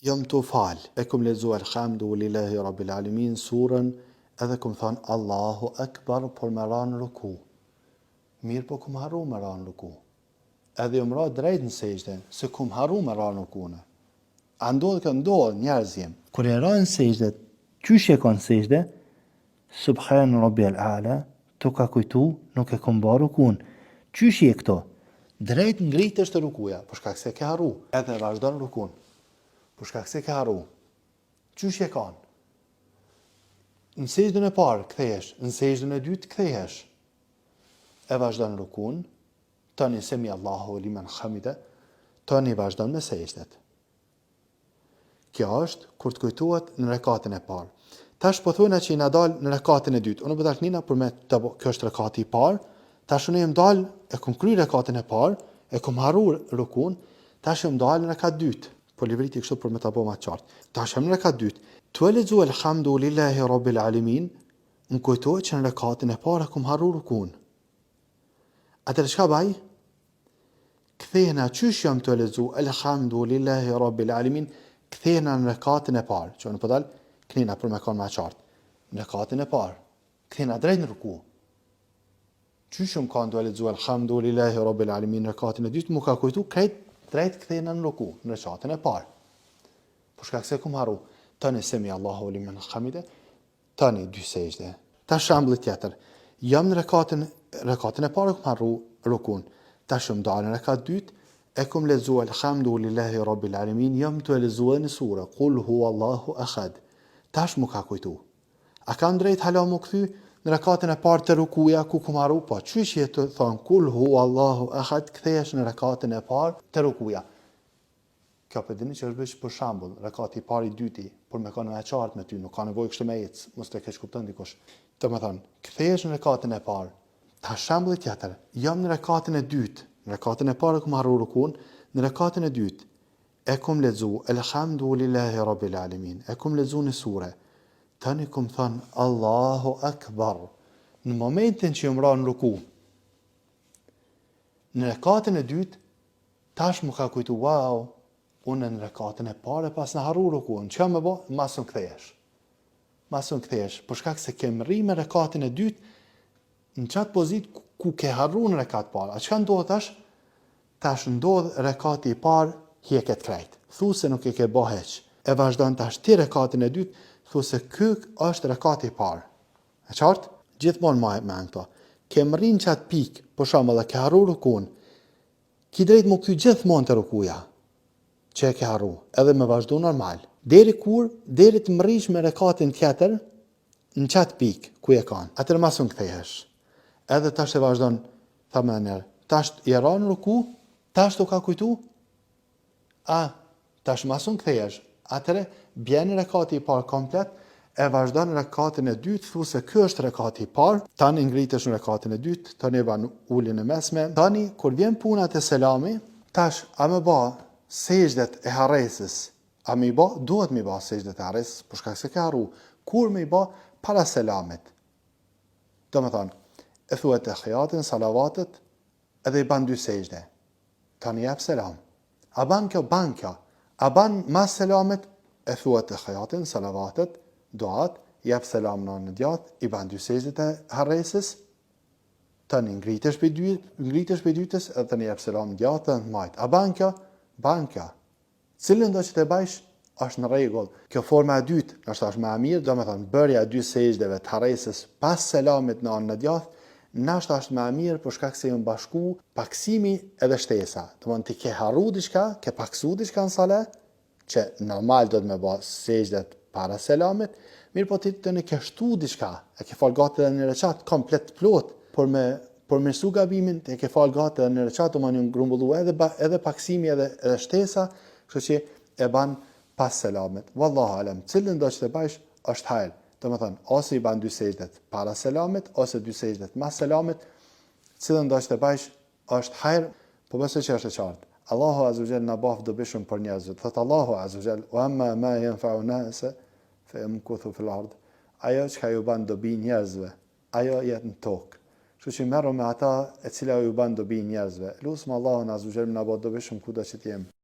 Jam të fal, e kum lexu Elhamdu lillahi rabbil alamin surën, edhe kum thon Allahu Akbar por me ra në ruku. Mirë po kum harru me ra në ruku. Edhe jam ra drejt në sejdë, se kum harru me ra në rukune. A ndodh kjo ndodh njerëzim. Kur e ra në sejdë, qysh e ka në sejdë? Subhan rabbiyal a'la, to ka kujtu, nuk e kum ba rukun. Qysh je këto? Drejt ngritësh të rukuja, për shkak se ke harru, edhe vazhdon rukun. Për shkak se ke harru. Qysh je kanë? Në sejdën e parë kthehesh, në sejdën e dytë kthehesh. E vazhdon rukun, tani semi Allahu liman hamide, tani vazhdon me sejdët. Kjo është kur të kujtohet në rekatin e parë. Tash po thona që i na dal në rekatin e dytë. Unë po dalnina për me kjo është rekati i parë. Tash unë jam dal e kum kry rekatin e parë, e kum harruar rukun, tash jam dal në rekat dytë. Po livriti kështu për me ta bëj më qartë. Tash jam në rekat dytë. Tu e lexu Elhamdu lillahi rabbil alamin, më kujtohet që në rekatin e parë kum harruar rukun. Atëherë çka baj? Kthehena qysh jam të lexu Elhamdu lillahi rabbil alamin, kthehena në rekatin e parë. Që unë po dal knina për me kon më qartë. Në rekatin e parë. Kthehena drejt në ruku. Qysh jam kanë të lexu Elhamdu lillahi rabbil alamin në rekatin e dytë, më ka kujtu krejt drejt kthehena në ruku, në rekatin e parë. Për shkak se kum harru. Tani semi Allahu liman hamide, tani dy sejdë. Tash shembull tjetër. Jam në rekatin e parë kum harru rukun. Tash jam dalë në rekat dytë, e kum lexu Elhamdu lillahi rabbil alamin, jam të lexuar në sura Qul huwallahu ahad. Tash më ka kujtu. A kam drejt hala më kthy në rekatin e parë të rukuja ku kum harru? Po çysh je të thon Qul huwallahu ahad, kthehesh në rekatin e parë të rukuja. Kjo për dini që është bësh për shembull, rekati i parë i dyti, por me kanë më qartë me ty, nuk ka nevojë kështu me ec, mos të keq kupton dikush. Domethënë, kthehesh në rekatin e parë. Ta shembulli tjetër, jam në rekatin e dytë, në rekatin e parë kum harru rukun, në rekatin e dytë e kum lexu Elhamdu lillahi rabbil alamin, e kum lexu në sure. Tani kum thon Allahu Akbar. Në momentin që jam ra në ruku, në rekatin e dytë, tash më ka kujtu, wow, unë në rekatin e parë pas në harru rukun, që më bë? Masën kthehesh. Masën kthehesh, për shkak se kem rri me rekatin e dytë, në qatë pozit ku ke harru në rekat parë. A çka ndodh tash? Tash ndodh rekati i parë, hjeket krejt. Thu se nuk e ke bë hiç. E vazhdon tash ti rekatin e dytë, thu se ky është rekati i parë. E qartë? Gjithmonë me këto. Kem rri në qatë pikë, për shembull, ke harru rukun, ki drejt më kthy gjithmonë te rukuja që e ke harru, edhe me vazhdu normal. Deri të më rrish me rekatin tjetër, në qatë pikë ku e kanë. Atër masun kthehesh. Edhe tash e vazhdon, thamë edhe njerë, tash i ra në ruku, tash të ka kujtu, tash masun kthehesh. Atëre, bjeni rekati i parë komplet, e vazhdon rekatin e dytë, thu se kjo është rekati i parë, tani ngritesh në rekatin e dytë, tani e ban ulin e mesme, tani, kur vjen punat e selami, tash, a me ba sejdët e harresës, a me i ba, duhet me i ba sejdët e harresës, për shkak se ke harru, kur me i ba para selamit. Do me thonë, e thuhet e khijatin, salavatet, edhe i ban dy sejdë. Tani jep selam. A ban kjo? Ban kjo. A ban mas selamit, e thuhet e khijatin, salavatet, duat, jep selam në djatë, i ban dy sejdët e harresës, tani ngritesh për dytës, edhe tani jep selam në djatë dhe në majtë. A ban kjo? Ban kjo. Cilën do që të bajsh, është në rregull. Kjo forma e dytë, nështë është më e mirë, do me thënë, bërja dy sejdëve të harresës pas selamit në anë në djathë, nështë është më e mirë për shkak se ju bashku paksimi edhe shtesa. Do më në ti ke harru diçka, ke paksu diçka në sale, që normal do të me ba sejdët para selamit, mirë po ti të në ke shtu diçka, e ke falë gati dhe një reqat komplet plot, por me su gabimin, e ke falë gati dhe një reqat, do më një grumbullu edhe paksimi edhe shtesa, kështu që e ban pas selamit. Wallahu alem, cilën do që të bajsh, është hajrë. Do më thënë, ose i ban dy sejdët para selamit, ose dy sejdët mas selamit, cilën do që të bajsh, është hajrë, po besoj që është e qartë. Allahu azza wa jall na baf dobishëm për njerëzit. Thot Allahu azza wa jall, "Wa amma ma yanfa'u an-nasa fa yamkuthu fil ard." Ajo që ju ban dobi njerëzve, ajo jetë në tokë. Kështu që merru me ata e cila ju ban dobi njerëzve. Lutem Allahun azza wa jall na baf dobishëm kudo që të jemi.